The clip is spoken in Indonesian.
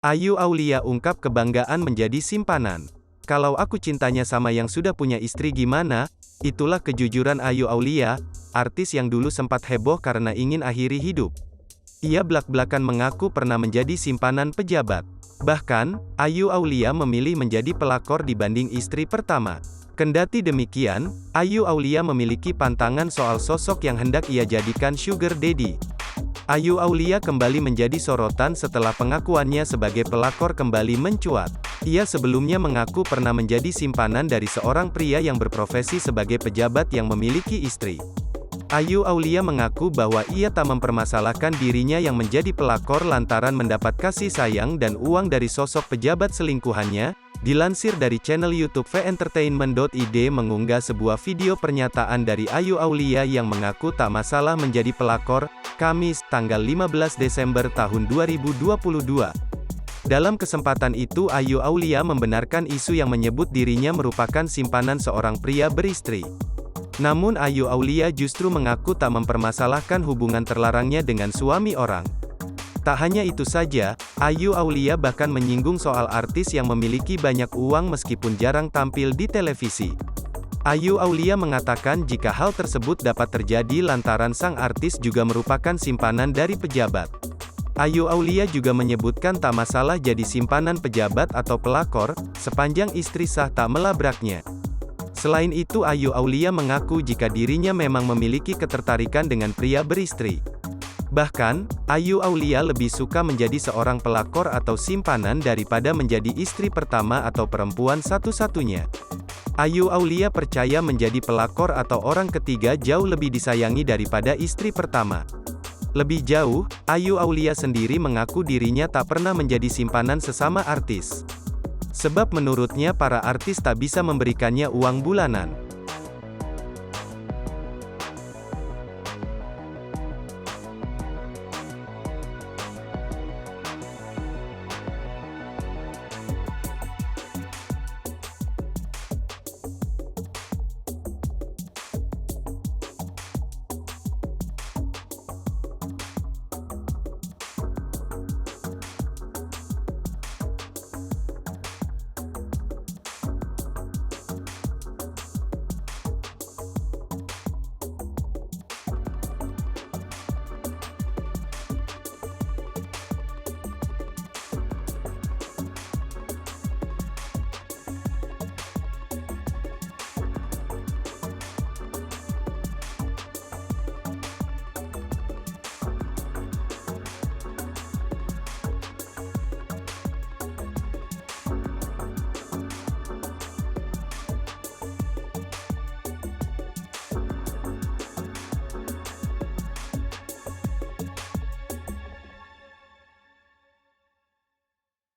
Ayu Aulia ungkap kebanggaan menjadi simpanan. Kalau aku cintanya sama yang sudah punya istri gimana? Itulah kejujuran Ayu Aulia, artis yang dulu sempat heboh karena ingin akhiri hidup. Ia blak-blakan mengaku pernah menjadi simpanan pejabat. Bahkan, Ayu Aulia memilih menjadi pelakor dibanding istri pertama. Kendati demikian, Ayu Aulia memiliki pantangan soal sosok yang hendak ia jadikan sugar daddy. Ayu Aulia kembali menjadi sorotan setelah pengakuannya sebagai pelakor kembali mencuat. Ia sebelumnya mengaku pernah menjadi simpanan dari seorang pria yang berprofesi sebagai pejabat yang memiliki istri. Ayu Aulia mengaku bahwa ia tak mempermasalahkan dirinya yang menjadi pelakor lantaran mendapat kasih sayang dan uang dari sosok pejabat selingkuhannya. Dilansir dari channel YouTube ventertainment.id mengunggah sebuah video pernyataan dari Ayu Aulia yang mengaku tak masalah menjadi pelakor, Kamis, tanggal 15 Desember tahun 2022. Dalam kesempatan itu Ayu Aulia membenarkan isu yang menyebut dirinya merupakan simpanan seorang pria beristri. Namun Ayu Aulia justru mengaku tak mempermasalahkan hubungan terlarangnya dengan suami orang. Tak hanya itu saja, Ayu Aulia bahkan menyinggung soal artis yang memiliki banyak uang meskipun jarang tampil di televisi. Ayu Aulia mengatakan jika hal tersebut dapat terjadi lantaran sang artis juga merupakan simpanan dari pejabat. Ayu Aulia juga menyebutkan tak masalah jadi simpanan pejabat atau pelakor, sepanjang istri sah tak melabraknya. Selain itu Ayu Aulia mengaku jika dirinya memang memiliki ketertarikan dengan pria beristri. Bahkan, Ayu Aulia lebih suka menjadi seorang pelakor atau simpanan daripada menjadi istri pertama atau perempuan satu-satunya. Ayu Aulia percaya menjadi pelakor atau orang ketiga jauh lebih disayangi daripada istri pertama. Lebih jauh, Ayu Aulia sendiri mengaku dirinya tak pernah menjadi simpanan sesama artis. Sebab menurutnya para artis tak bisa memberikannya uang bulanan.